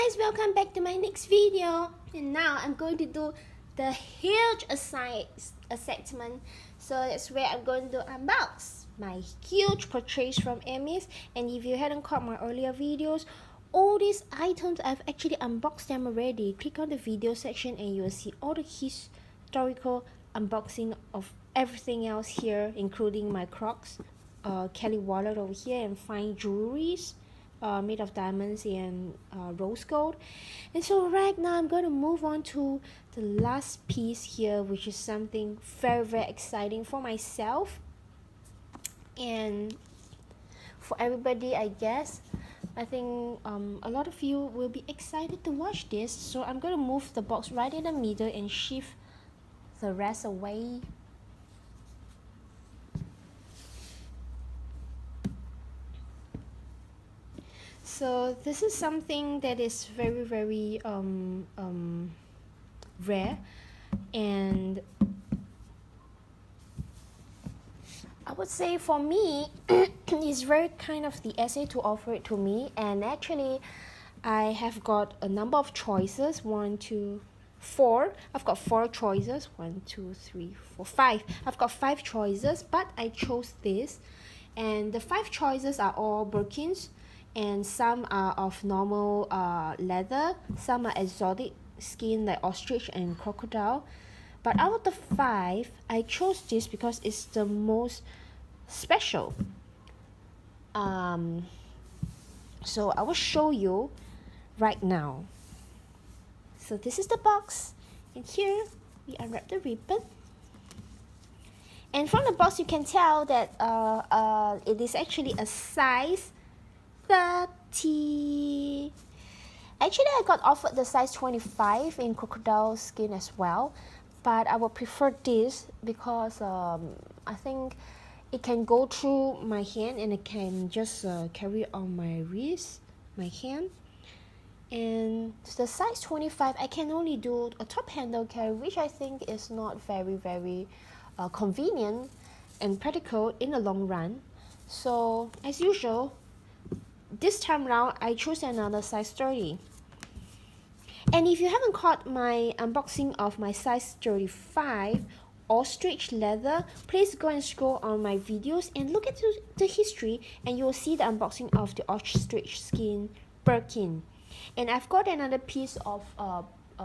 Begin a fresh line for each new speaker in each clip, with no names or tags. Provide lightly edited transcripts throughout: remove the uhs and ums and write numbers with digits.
guys, welcome back to my next video. And now I'm going to do the huge assessment. So that's where I'm going to unbox my huge purchase from Hermes. And if you hadn't caught my earlier videos, all these items I've actually unboxed them already. Click on the video section and you'll see all the historical unboxing of everything else here, including my Crocs, Kelly wallet over here, and fine jewelries made of diamonds and rose gold. And so right now I'm going to move on to the last piece here, which is something very exciting for myself and for everybody, I guess. I think a lot of you will be excited to watch this, so I'm going to move the box right in the middle and shift the rest away. So this is something that is very rare, and I would say for me it's very kind of the essay to offer it to me. And actually I have got a number of choices, 1, 2, 4. I've got 4 choices, 1, 2, 3, 4, 5. I've got 5 choices, but I chose this, and the 5 choices are all Birkins, and some are of normal leather, some are exotic skin like ostrich and crocodile. But out of the 5, I chose this because it's the most special. So I will show you right now. So this is the box, and here we unwrap the ribbon. And from the box you can tell that it is actually a size 30. Actually I got offered the size 25 in crocodile skin as well, but I would prefer this because I think it can go through my hand and it can just carry on my wrist, my hand. And the size 25 I can only do a top handle carry, which I think is not very convenient and practical in the long run. So as usual, this time round I chose another size 30. And if you haven't caught my unboxing of my size 35 ostrich leather, please go and scroll on my videos and look at the history, and you'll see the unboxing of the ostrich skin Birkin. And I've got another piece of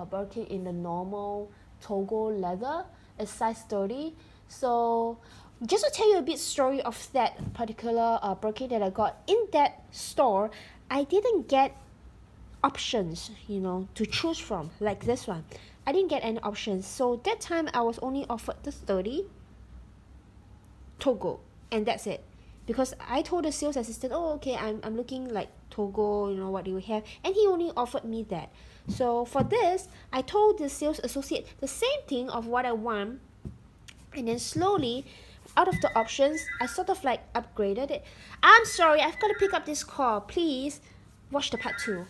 Birkin in the normal Togo leather, a size 30. So just to tell you a bit story of that particular Birkin that I got in that store, I didn't get options, to choose from, like this one. I didn't get any options, so that time I was only offered the 30 Togo, and that's it. Because I told the sales assistant, oh okay, I'm looking like Togo, what do you have, and he only offered me that. So for this, I told the sales associate the same thing of what I want, and then slowly, out of the options, I sort of like upgraded it. I'm sorry, I've got to pick up this call. Please watch the part 2.